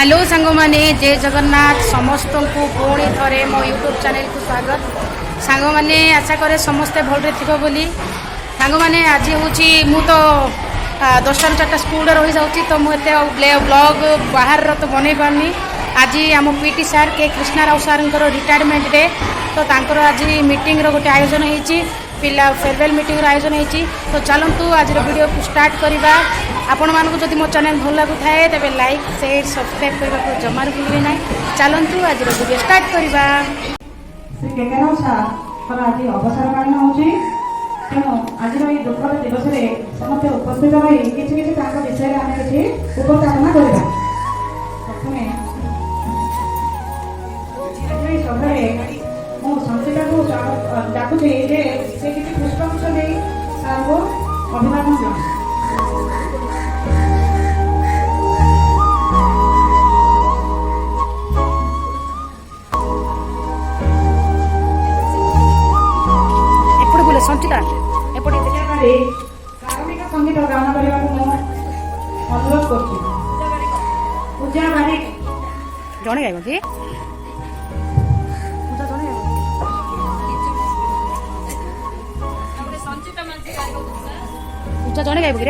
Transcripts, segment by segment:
Hello सांग माने जय जगन्नाथ समस्त को पुणी थे मो यूट्यूब चैनल को स्वागत सांग माने आशा करे समस्ते भलरे थी बोली सांग माने आज हूँ मु तो 10टा ରୁ 4ଟା स्कूल रही जाऊँगी तो मुझे ब्लॉग बाहर तो बनई पारनी आज आम पीटी सार के कृष्णा राव सार रिटायरमेंट डे तो तांकर आज मीटिंग गोटे आयोजन होती पिला फेयरवेल मीटिंग आयोजन होती तो चलतु आज वीडियो को स्टार्ट करवा आपण मानक जदि मो चैनल भल लगु थाए तेरे लाइक शेयर सब्सक्राइब करने को जमार भूलिए ना चलतु आज वीडियो स्टार्ट करवा श्री केकेराव सार आज अवसर पालन होची तेणु आज दुखद दिवस समस्त उपस्थित रही किसी विषय में आम किसी उपस्थापना करवा प्रथमे सभारे मु संचिता को डाकुची जे से किसी पुष्पगुच्छ दे सार को अभिवादन जनाऊँ संचिता एपटे धार्मिक संगीत गान करने को अनुरोध कर पूजा बारिक जड़े गाइब कि पूजा जड़े गाइब कि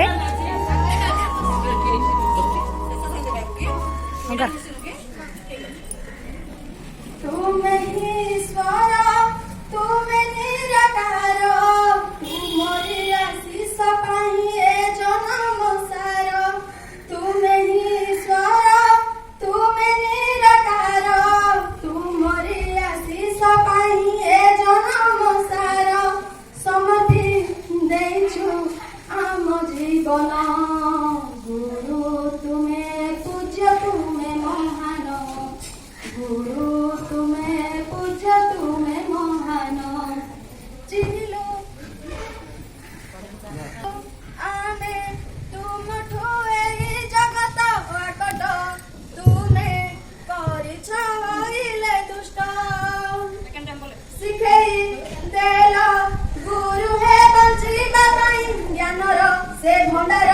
से भंडार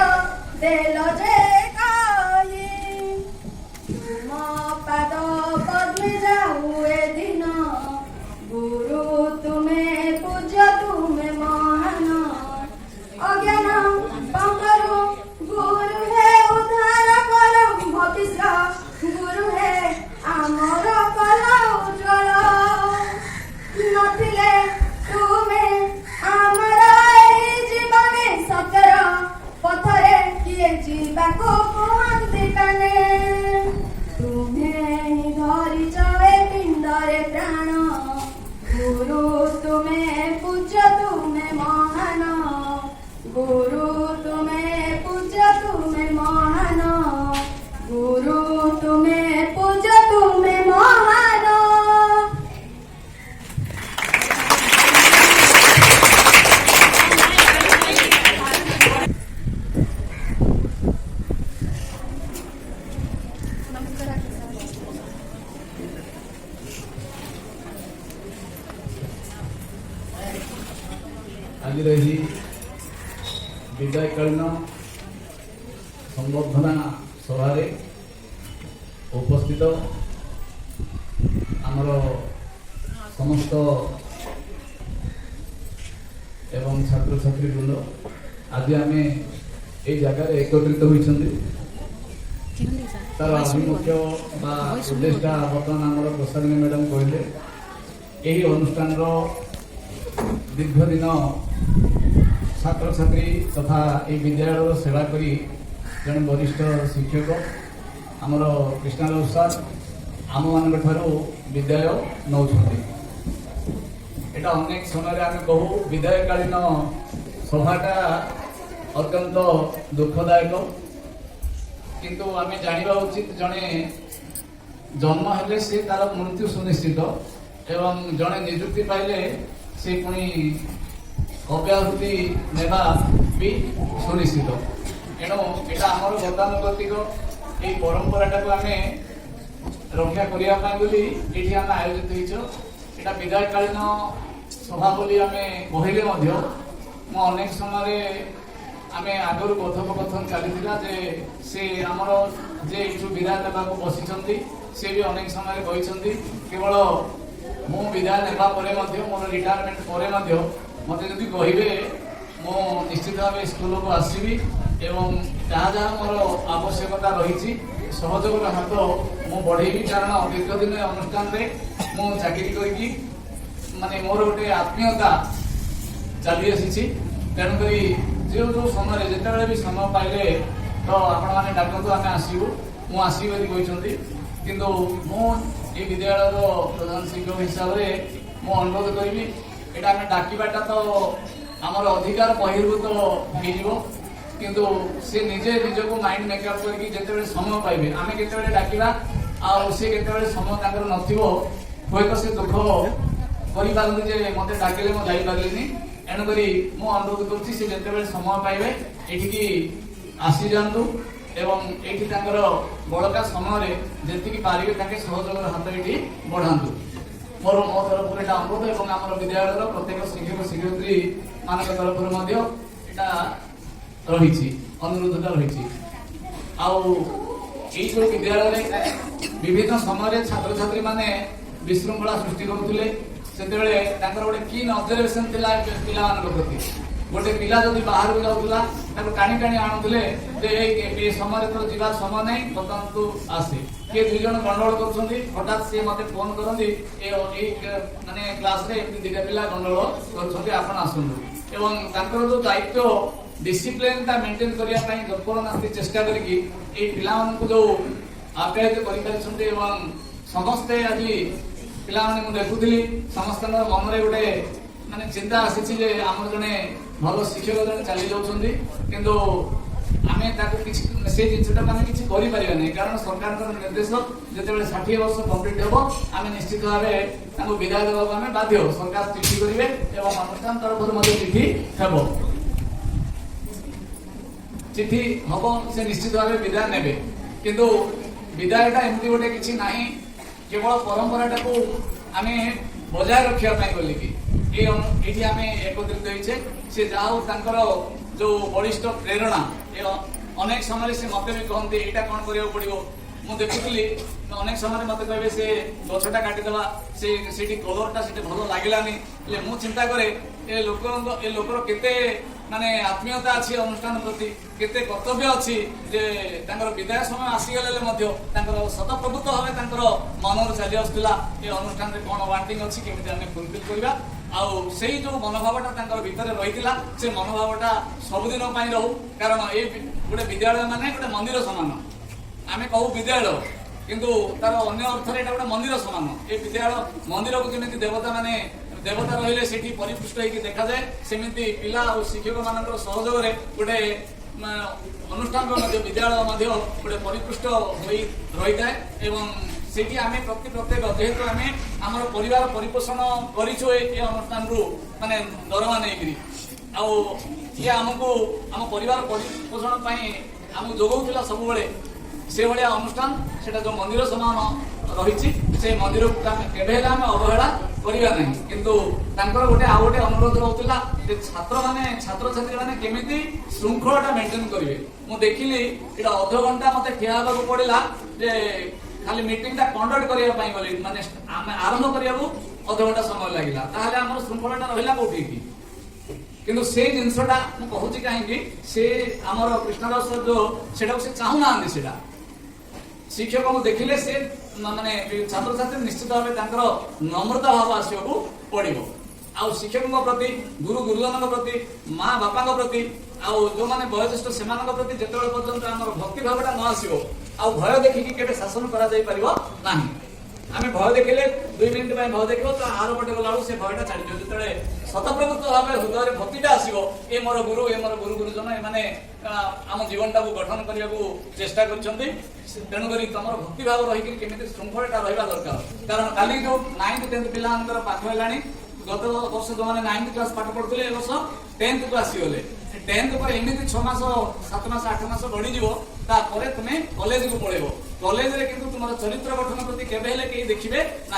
देल जे काई तुम पाद पद्मे जाऊ ए दिन गुरु तुम्हें पूज्य तुम्हें महान अज्ञान पंकरु गुरु है उद्धार कर भविष्य गुरु है आमर कल उज्ज्वल नथिले तुम्हें आमर जीवने सतर पथरे किए जीवाको कुहंती काने तुम्हें ही धरी चले पिंडरे प्राण गुरु तुम्हें पूज्य तुम्हें महान गुरु तुम्हें पूज्य तुम्हें महान गुरु तुम्हें पूज्य तुम्हें महान आज रही विदायकालीन संबर्धना सभा उपस्थित आमर समस्त एवं छात्र छात्री वृंद आज आम ये जगह एकत्रित होती तार आभिमुख्य उद्देश्य बर्तमान आमर प्रसारिणी मैडम कहले यही अनुष्ठान दीर्घ दिन छात्र छात्री तथा ये विद्यालय सेवा करी जन वरिष्ठ शिक्षक आमर कृष्णराव सार आम मान विद्यालय नौ एटा अनेक समय आम कहू विदायकालीन सभाटा अत्यंत दुखदायक किंतु आम जाना उचित जड़े जन्म हेले से तार मृत्यु सुनिश्चित एवं जड़े निजुक्ति पाइले से पुणी अव्याहति नेवा भी सुनिश्चित एणु यहाँ आमर गतानुगतिक ये परंपराटा को आम रक्षा करने ये आम आयोजित होता विदायकालीन सभा बोली आम कहले मु अनेक समय आमे आगरू कथोपकथन चली जे से आमर जे एठू विदाय नेबाकू बसिछंती से भी अनेक समय कहते केवल मु विदाय नेबा परे मध्य मोर रिटायरमेंट परे मध्य मते जदि कहिबे मु निश्चित भाव स्कूल को आसबि एवं जहाँ जहाँ मोर आवश्यकता रही सहयोग हाथ मु बढ़ेबी कारण दीर्घ दिन अनुष्ठान रे मु चाकरी करकी माने मोर गोटे आत्मीयता चली आसी तेणुक जो जो समय जिते भी समय पाइले तो आपण मैंने डाकतु आम आसबू मु आसबी कहते किंतु मु ये विद्यालय प्रधान शिक्षक हिसाब से मु अनुरोध करी यहाँ आम डाकवाटा तो आमर अधिकार बहिर्भूत हो किंतु से निजे निजक माइंड मेकअप करके जिते समय पाइबे आम केते डाकवा आसे केते समय नथिबो हुए से दुख करें जे मत डाकिले मुझे जापारे एणुक मु अनुरोध करुच्ची से जिते समय पाइबे ये आसी जातु एवं ये बड़का समय जी पारे सहयोग हाथ ये बढ़ातु मोर मो तरफ अनुरोध और आम विद्यालय प्रत्येक शिक्षक शिक्षयित्री मान तरफ रही अनुरोधता रही जो विद्यालय विभिन्न समय छात्र छात्री माने विशृंखला सृष्टि करुले से गोटे कीन ऑब्जर्वेशन पिला प्रति गोटे पिला जब बाहर को जाऊला टाणी टाणी आणुले समय तो जीवा समय नहीं बर्तमान तू आसे किए दुई जन गंडगोल कर हठात सी मत फोन करती माने क्लास रे दुईटा पिला गंडगोल कर आसतु एवं जो दायित्व डिसिप्लिन मेंटेन करने तत्पर नास्ती चेष्टा करके पिला जो आप्यायित कर समस्ते आज पिला देखुली समस्त मन में गोटे माने चिंता आसी आम जड़े भल शिक्षक जड़े चली जाऊँगी किंतु आम से जिनटा आम कि नहीं कारण सरकार निर्देश जिते 60 वर्ष कंप्लीट हो आम निश्चित भाव विदाय देवाक आम बाध्य सरकार चिठी करेंगे और अनुष्ठान तरफ चिठी हम चिठी हम से निश्चित भाव विदाय ने किंतु विदायटा एमती गोटे किसी ना केवल परंपराटा को आम बजाय रखापी बोलिकी ये आम एकत्रित होइछे से जाओ जो बलिष्ठ प्रेरणा अनेक समय से मत भी कहते यहाँ कौन करा पड़ो मुझे देखुली अनेक समय मत कहे से गछटा काटिदेवा से कलरटा से भल लगलानी मुझे चिंता करे ए लोकर केते माने आत्मीयता अच्छी अनुष्ठान प्रति केते कर्तव्य अच्छी जे विदाय समय आसीगले शतप्रभुत भाव मन चली आसला ये अनुष्ठान में कौन वांटिंग अच्छी केमी आम फुलफिल करवा से जो मनोभावटा भितर रही से मनोभावटा सबुदिन रहू कारण ये गोटे विद्यालय माने गोटे मंदिर सामान आम कहू विद्यालय किंतु तार अन्य अर्थ में गोटे मंदिर सामान ये विद्यालय मंदिर को जमी देवता माने देवता रहिले सेठी परिपुष्ट होगी देखा जाए सेमिति पिला और शिक्षक मान सहयोग गोटे अनुष्ठान विद्यालय गोटे परिपुष्ट रही थाए सेठी आम प्रत्येक जेहेतु आम आम परिवार परिपोषण करूँ ये अनुष्ठान रु माने दरमा नहीं आमको आम परिवार परिपोषण आम जोगौला सब से भाया अनुष्ठान से जो मंदिर सामान रही से मंदिर को केवे अवहेला करवा नहीं किंतु गोटे आउ गोटे अनुरोध रोला छात्र छात्री मैंने केमी श्रृंखला मेंटेन करेंगे मुझे देखिली ये अध घंटा मत ठिया पड़ा जे खाली मीटिंग कंडक्ट करने गली माने आरंभ करने अध घंटा समय लगे आम श्रृंखला रहा कौटी किंतु से जिनसटा मुझे कहीं से आमर कृष्णदास जो से चाहूना से शिक्षक को देखिले से माने छात्र छात्री निश्चित भाव नम्रता भाव आसवाक पड़ो आउ शिक्षकों प्रति गुरु गुरुजन प्रति माँ बापा प्रति आउ जो मैंने वयोज्येष्ठ से प्रति जिते पर्यंत आम भक्ति भावटा न आसो आ भय देखिकी केवे शासन करा आम भय देखिले 2 मिनिट भय देख तो आर पटे गला से भयटा छाड़ जो शतप्रभुत्व भाव हृदय भक्तिटा आसो ये मोर गुरु गुरुजन एने आम जीवनटा को गठन करने को चेष्टा कर तेणुक तुम भक्ति भाव रही श्रृंखला रहा दरकार कारण काली जो 9th 10th पिला पाठ है गत वर्ष जो मैंने 9th क्लास पाठ पढ़ुले ए वर्ष 10th को आसीगले 10th पर एमती 6 मास 7 मास 8 मास बढ़ीज तुम्हें कॉलेज को पड़ेब कॉलेज रे किंतु तुम चरित्र गठन प्रति केवे कहीं देखिए ना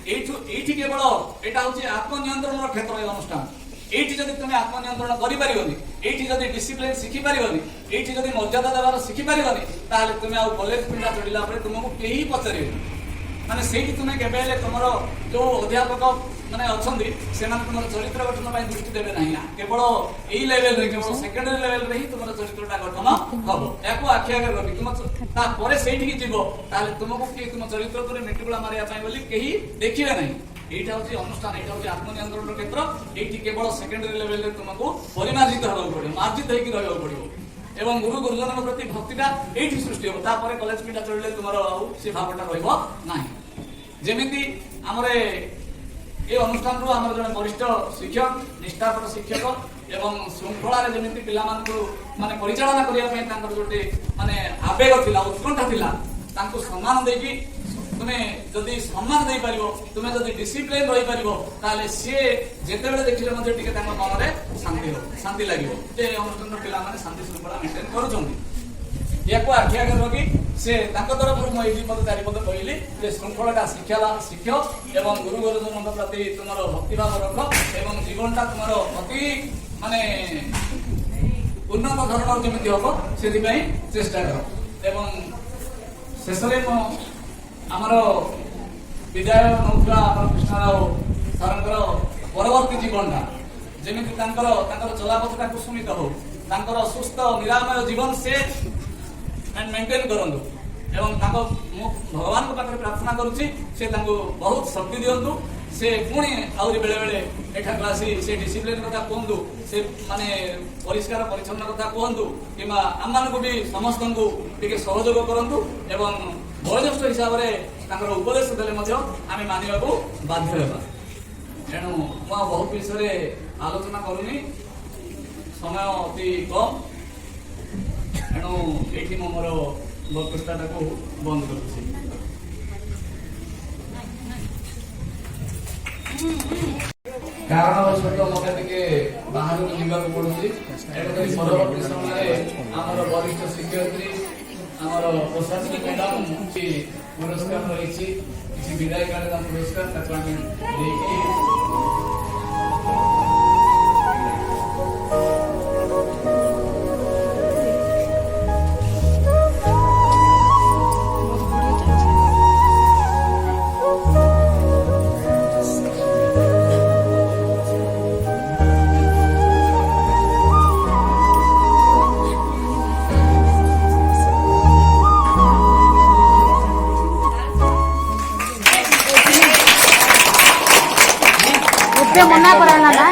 ये केवल यहाँ हूँ आत्मनियंत्रण क्षेत्र अनुष्ठान এইটি যদি তুমি আত্মনিয়ন্ত্রণ করিপারিবনি, এইটি যদি ডিসিপ্লিন শিখিপারিবনি, এইটি যদি মর্যাদা দেবার শিখিপারিবনি, তাহলে তুমি আউ কলেজ পিন্ডা চড়িলা পরে তোমাকে কেহি পচারিবেনি। মানে সেইটি তুমি কেবে হেলে তোমার যে অধ্যাপক মানে অছন্তি সেমানে তোমার চরিত্র গঠন পাই দৃষ্টি দেবে নাই না, কেবল এই লেভেলরে কেবল সেকেন্ডারি লেভেলরে হি তোমার চরিত্রটা গঠন হব। একু আখি আগে রবি তোমার তারপরে সেইটিকি যাব, তাহলে তোমাকে কি তোমার চরিত্র করে মেটিগুলা মারিয়া পাই বলি কেহি দেখিবে নাই। এইটা হচ্ছে অনুষ্ঠান, এইটা হচ্ছে আত্মনিয়ন্ত্রণের ক্ষেত্র। এইটি কেবল সেকেন্ডারি লেভেলরে তোমাকে পরিমার্জিত হওয়া পড়িব, মার্জিত হইকি রহিବାକୁ পড়িব এবং গুরু গুরুজনଙ୍କ প্রতি ভক্তিটা এইটি সৃষ্টি হব। তারপরে কলেজ পিঠা চলিলে তোমার ଆଉ সে ভাবটা রহিব ନାହିଁ। যেমিতি আমার এই অনুষ্ঠানরু আমার জনে বরিষ্ঠ শিক্ষক, নিষ্ঠাপর শিক্ষক এবং শৃঙ্খলার যেমিতি পিলাମାନଙ୍କୁ মানে পরিচালনা করিয়া ପାଇଁ ତାଙ୍କର ଗୋଟେ মানে আবেগ ଥିଲା, উৎকণ্ঠা ଥିଲା, ତାଙ୍କୁ সম্মান ଦେଇକି তুমি যদি সম্মান দেই পারিব, তুমি যদি ডিসিপ্লিন রহি পারিব, তাহলে সে যেতেবেলে দেখিলে মধ্যে টিকে তাଙ୍କ মନରେ শান্তি লাগিব যে অনুষ্ঠানର ପିଲାମାନେ ଶାନ୍ତି ଶୃଙ୍ଖଳା ମେଣ୍ଟେନ କରୁଛନ୍ତି। ইয়াকু আখি আগে রকি সে তাଙ୍କ তরফରୁ ମୁଁ ଏଇ ପଦ ଚାରିପଦ କହିଲି ଯେ ଶୃଙ୍ଖଳାଟା ଶିକ୍ଷ ଏବଂ ଗୁରୁ ଗୁରୁଜନଙ୍କ ପ୍ରତି ତୁମର ଭକ୍ତିଭାବ ରଖ ଏବଂ ଜୀବନଟା ତୁମର ଅତି ମାନେ ଉନ୍ନତ ଧରଣର ଯେମିତି ହବ ସେଥିପାଇଁ ଚେଷ୍ଟା କର। ଏବଂ ଶେଷରେ ମୁଁ ଆମର ବିଦାୟ ନଉଥିବା ଆମର କୃଷ୍ଣରାଓ ସାରଙ୍କର ପରବର୍ତ୍ତୀ ଜୀବନଟା ଯେମିତି ତାଙ୍କର ଚଲାପଥଟା କୁସୁମିତ ହଉ, ତାଙ୍କର ସୁସ୍ଥ ନିରାମୟ ଜୀବନ ସେ মেনটেন করন্তু এবং তাঙ্ক ମୁଁ ଭଗବାନଙ୍କ ପାଖରେ ପ୍ରାର୍ଥନା କରୁଛି ସେ ତାଙ୍କୁ ବହୁତ ଶକ୍ତି ଦିଅନ୍ତୁ। ସେ ପୁଣି ଆହୁରି ବେଳେ ବେଳେ ଏଠାକୁ ଆସି ସେ ଡିସିପ୍ଲିନ କଥା କୁହନ୍ତୁ, ସେ ମାନେ ପରିଷ୍କାର ପରିଚ୍ଛନ୍ନ କଥା କୁହନ୍ତୁ, କିମ୍ବା ଆମମାନଙ୍କୁ ବି ସମସ୍ତଙ୍କୁ ଟିକେ ସହଯୋଗ କରନ୍ତୁ ଏବଂ ବୟୋଜ୍ୟେଷ୍ଠ ହିସାବରେ ତାଙ୍କର ଉପଦେଶ ଦେଲେ ମଧ୍ୟ ଆମେ ମାନିବାକୁ ବାଧ୍ୟ ହେବା। ତେଣୁ ମୁଁ ଆଉ ବହୁତ ବିଷୟରେ ଆଲୋଚନା କରୁନି, ସମୟ ଅତି କମ୍। ତେଣୁ ଏଇଠି ମୁଁ ମୋର ବକ୍ତୃତାଟାକୁ ବନ୍ଦ କରୁଛି। କାରଣବଶତଃ ମୋତେ ଟିକେ ବାହାରକୁ ଯିବାକୁ ପଡୁଛି। ତେଣୁକରି ପରବର୍ତ୍ତୀ ସମୟରେ ଆମର ବରିଷ୍ଠ ଶିକ୍ଷୟିତ୍ରୀ, ଆମର ପ୍ରଶାସନିକ ମ୍ୟାଡାମ କିଛି ପୁରସ୍କାର ରହିଛି, କିଛି ବିଦାୟକାଳୀନ ପୁରସ୍କାର ତାକୁ ଆମେ ଦେଇକି মনা করালা না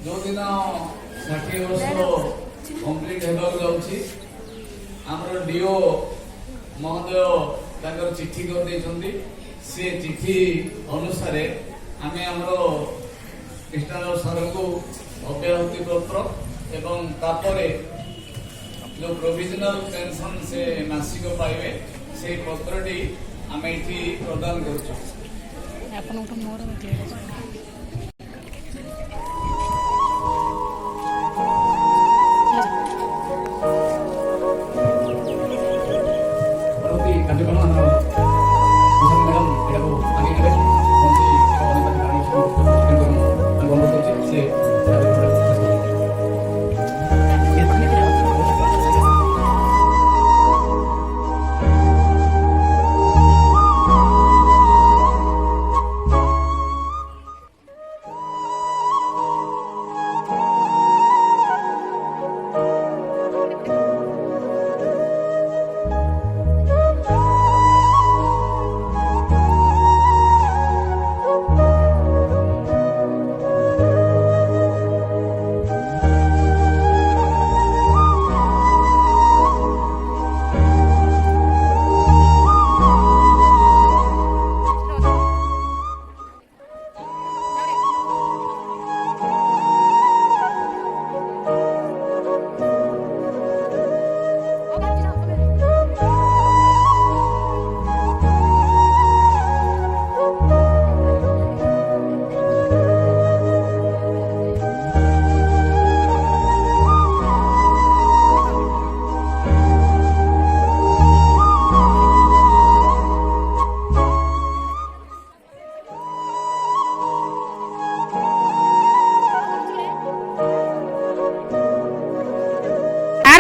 ଯୋଉଦିନ 60 ବର୍ଷ କମ୍ପ୍ଲିଟ ହେବାକୁ ଯାଉଛି, ଆମର ଡିଓ ମହୋଦୟ ତାଙ୍କର ଚିଠି କରିଦେଇଛନ୍ତି। ସେ ଚିଠି ଅନୁସାରେ ଆମେ ଆମର କୃଷ୍ଣରାଓ ସାରଙ୍କୁ ଅବ୍ୟାହତି ପତ୍ର ଏବଂ ତାପରେ ଯୋଉ ପ୍ରୋଭିଜନାଲ ପେନସନ ସେ ମାସିକ ପାଇବେ ସେଇ ପତ୍ରଟି ଆମେ ଏଠି ପ୍ରଦାନ କରୁଛୁ। ଆପଣଙ୍କୁ ମୋର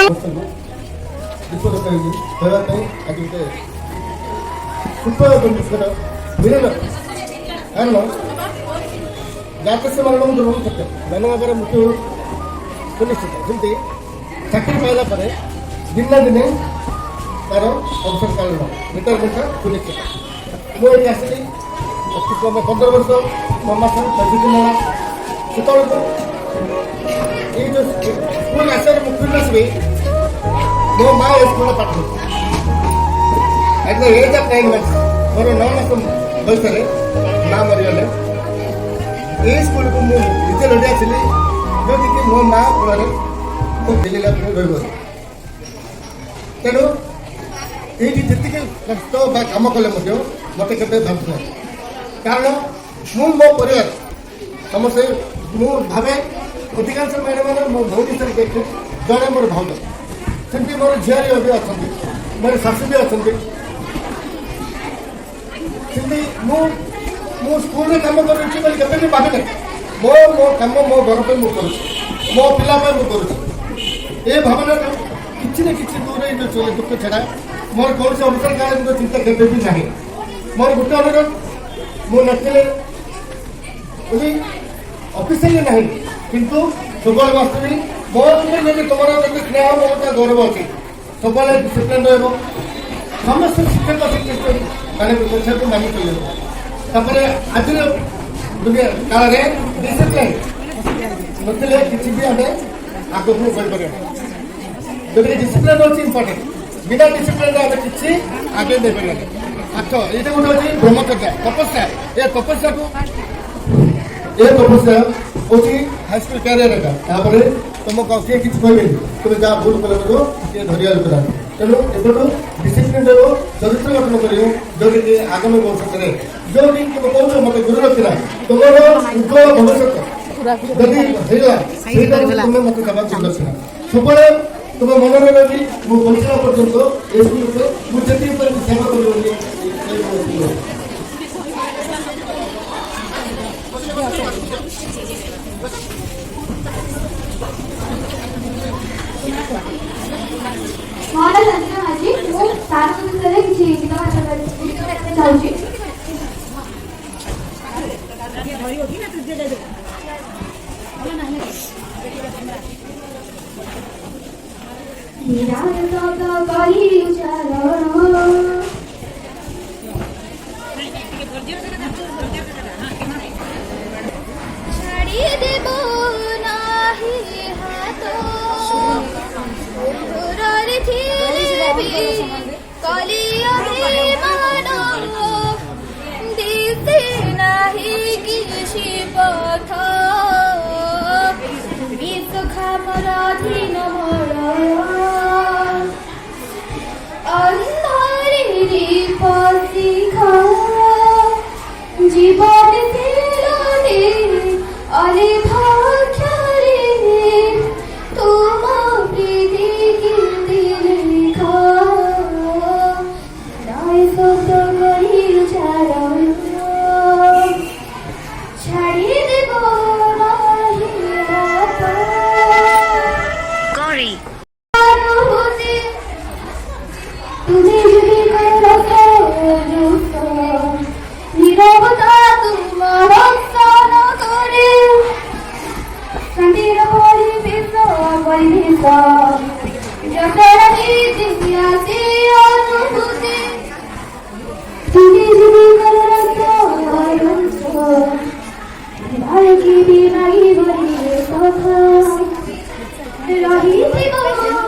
ବିପଦ କହିବା ପାଇଁ ଆଜି ଗୋଟେ ସୁଫଳ ବିଷୟ ମିଳିଲ କାରଣ ଯାହାକୁ ସେମାନଙ୍କ ଦୁର୍ବଳ ସତ୍ୟ ମାନବଙ୍କର ମୃତ୍ୟୁ ସୁନିଶ୍ଚିତ ଯେମିତି ଚାକିରି ପାଇଲା ପରେ ଦିନେ ଦିନେ ତାର ଅବସର କାଳୀନ ରିଟାୟାରମେଣ୍ଟ ସୁନିଶ୍ଚିତ। ମୁଁ ଏଠି ଆସିଲି 15 ବର୍ଷ 9 ମାସ 25 ଦିନ ହେଲା ସେତେବେଳକୁ ଏଇ ଯେଉଁ ସ୍କୁଲ ଆସିବାର ମୁଖ୍ୟ ଆସିବି ମୋ ମା ଏ ସ୍କୁଲରେ ପାଠ at the age of 9 months ମୋର 9 ମାସ ବୟସରେ ମା ମରିଗଲେ। এই ସ୍କୁଲକୁ ମୁଁ ନିଜେ ଲଢ଼ି ଆସିଲି ଯେଉଁଠିକି ମୋ ମା ଫଳରେ ମୁଁ ଦିଲ୍ଲୀରେ ରହିବ। ତେଣୁ ଏଇଠି ଯେତିକି କଷ୍ଟ ବା କାମ କଲେ ମଧ୍ୟ ମୋତେ କେବେ ଭାବୁଥିଲା କାରଣ ମୁଁ ମୋ ପରିବାର ସମସ୍ତେ ମୁଁ ଭାବେ ଅଧିକାଂଶ ମହିଳାମାନେ ମୋ ଭଉଣୀ ହିସାବରେ ଦେଖେ ଜଣେ ମୋର ଭାଉଜ ସେମିତି ମୋର ଝିଆରୀ ବି ଅଛନ୍ତି ମୋର ଶାଶୁ ବି ଅଛନ୍ତି ସେମିତି ମୁଁ ସ୍କୁଲରେ କାମ କରୁଛି ବୋଲି କେବେ ବି ଭାବିନି ମୋ କାମ ମୋ ଘର ପାଇଁ ମୁଁ କରୁଛି ମୋ ପିଲା ପାଇଁ ମୁଁ କରୁଛି ଏ ଭାବନାରୁ କିଛି ନା କିଛି ଦୂରେଇ ଦୁଃଖ ଛଡ଼ା ମୋର କୌଣସି ଅବସରକାଳୀନ ଚିନ୍ତା କେବେ ବି ନାହିଁ। ମୋର ଗୋଟେ ଅନୁରୋଧ ମୁଁ ନଥିଲେ ବୋଲି ଅଫିସିଆଲି ନାହିଁ କିନ୍ତୁ ସବୁବେଳେ ବାସ୍ତବି ମୋର ଯଦି ତୁମର ଯଦି ସ୍ନେହ ମମତା ଗୌରବ ଅଛି ସବୁବେଳେ ଡିସିପ୍ଲିନ୍ ରହିବ ସମସ୍ତ ଶିକ୍ଷକ ଶିକ୍ଷକ ମାନେ କଥାକୁ ମାନି ଚଳିବ। ତାପରେ ଆଜିର ଦୁନିଆ କାଳରେ ଡିସିପ୍ଲିନ୍ ନଥିଲେ କିଛି ବି ଆମେ ଆଗକୁ କରିପାରିବା। ଯଦି ଡିସିପ୍ଲିନ୍ ହେଉଛି ଇମ୍ପର୍ଟାଣ୍ଟ ବିନା ଡିସିପ୍ଲିନ୍ରେ ଆମେ କିଛି ଆଗେଇ ଦେଇପାରିବାନି। ଆଠ ଏଇଟା ଗୋଟେ ହେଉଛି ବ୍ରହ୍ମଚର୍ଯ୍ୟ ତପସ୍ୟା ଏ ତପସ୍ୟାକୁ ହେଉଛି ହାଇସ୍କୁଲ କ୍ୟାରିୟର ଏକା ତାପରେ ତୁମକୁ ଆଉ କିଏ କିଛି କହିବେନି ତୁମେ ଯାହା ଭୁଲ କଲେ ମଧ୍ୟ କିଏ ଧରିବା ଲୋକ। ତେଣୁ ଏବେଠୁ ଡିସିପ୍ଲିନ୍ ରହିବ ଚରିତ୍ର ଗଠନ କରିବ ଯେଉଁଠିକି ଆଗାମୀ ଭବିଷ୍ୟତରେ ଯେଉଁଠି ତୁମେ କହୁଛ ମୋତେ ଗୁରୁ ରଖିଲା ତୁମର ଉଜ୍ଜଳ ଭବିଷ୍ୟତ ଯଦି ହେଇଗଲା ସେଇଟା ତୁମେ ମୋତେ ଦେବାକୁ ଦର୍ଶନ ସବୁବେଳେ ତୁମେ ମନରେ ରଖି ମୁଁ ବଞ୍ଚିବା ପର୍ଯ୍ୟନ୍ତ ଏ ସ୍କୁଲକୁ ମୁଁ ଯେତିକି ପାରିବି ସେବା କରିବ ବୋଲି ମହାରାଜ ଆଜି ମୁଁ ତାର ବିଷୟରେ କିଛି ଗୀତ ଚାହୁଁଛି। ছাড়ি দেব নাহি হাত কলিয়ে মান দিতে নাহি কিছু পথ বিষ খামরাধীন মর অন্ধারে পশিখা জীবন দিলনে অলিভাক্ষরে তোমা প্রীতি কীর্তি লেখা নয় শব্দ করি চারণ ছাড়ি দেব নাহি হাত তুমি যদি নীরবতা তোমার রক্ষণ করে শান্তির পরিবেশ যতটা ইতিহাসে অনুভূতি তুমি যদি ভারকি বিনাই বলি কথা রহিব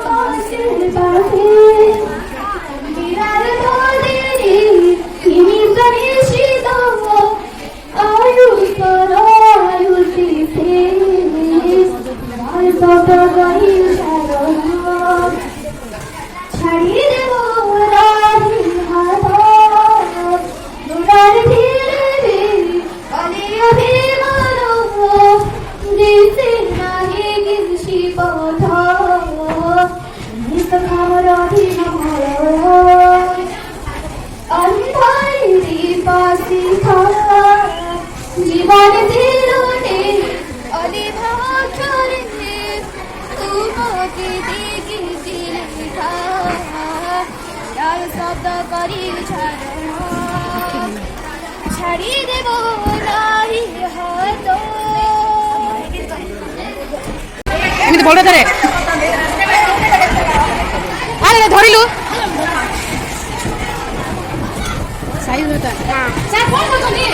পাশে পাশে বিরার ধরে হিমিত নিশিত আয়ুষর আয়ুষিতে আর শব্দ করি সারণ ছাড়িয়ে দেব রাহি হাত দুরার ধীরে অলিয় বিমান দিতে নাহি কিছু পথ নিজ খামরাধীন মর অন্ধারে পশিখা জীবন দিলনে অলিভাক্ষরে তোমা के देखी लिखा यार शब्द करी छाड़ी देव नाही हाथ ଏମିତି ବଡ଼ ଧରେ ଆରେ ଧରିଲୁ ସାଇଜ ଧରତା ସାର୍ କଣ କରୁଛନ୍ତି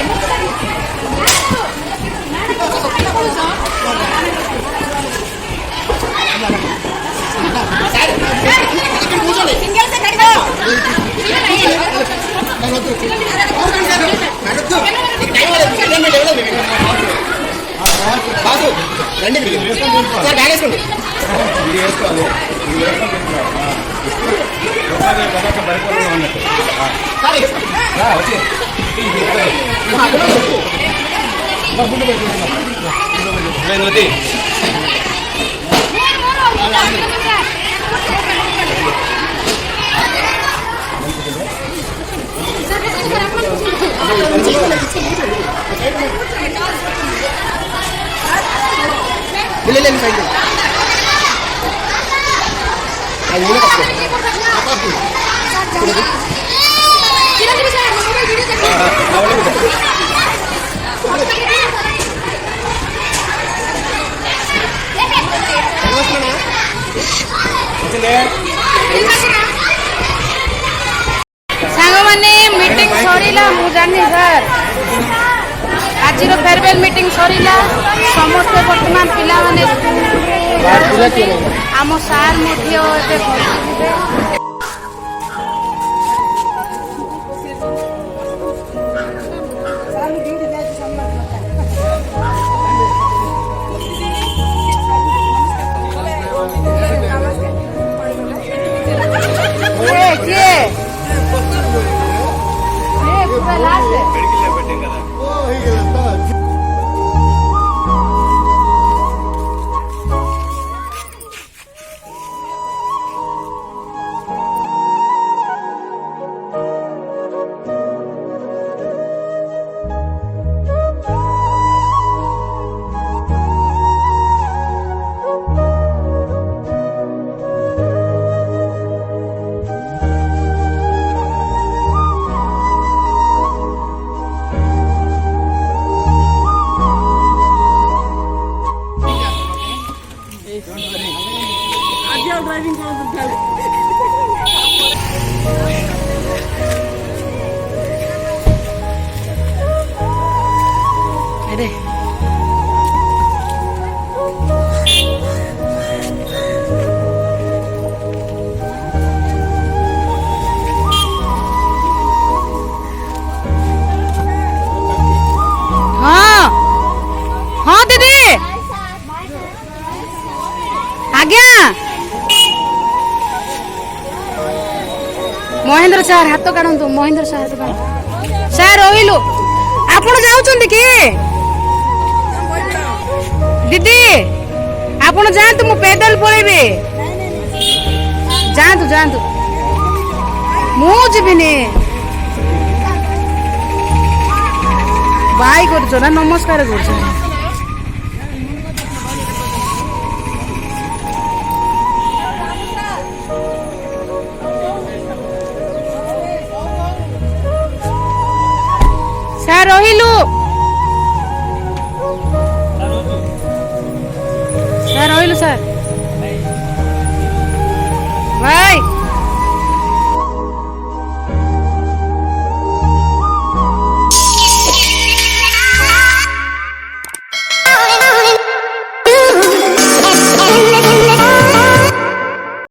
ସାଙ୍ଗମାନେ ମିଟିଂ ସରିଲା ମୁଁ ଜାଣିନି ସାର୍ ଆଜିର ଫେରୱେଲ୍ ମିଟିଂ ସରିଲା ସମସ୍ତେ ବର୍ତ୍ତମାନ ପିଲାମାନେ ଆମ ସାର୍ ମଧ୍ୟ ଏବେ ବସିଯିବେ अरे हाँ हाँ दीदी आज्ञा महेंद्र सार हाथ काढନ୍ତୁ महेंद्र सार हाथ काढ सार ରହିଲୁ ଆପଣ ଯାଉଛନ୍ତି କି दीदी ଆପଣ ଯାଆନ୍ତୁ ମୁଁ ପେଦଲ ପଳେଇବି ଯାଆନ୍ତୁ ଯାଆନ୍ତୁ ମୁଁ ଯିବିନି ବାଇ କରୁଛ ନା ନମସ୍କାର କରୁଛ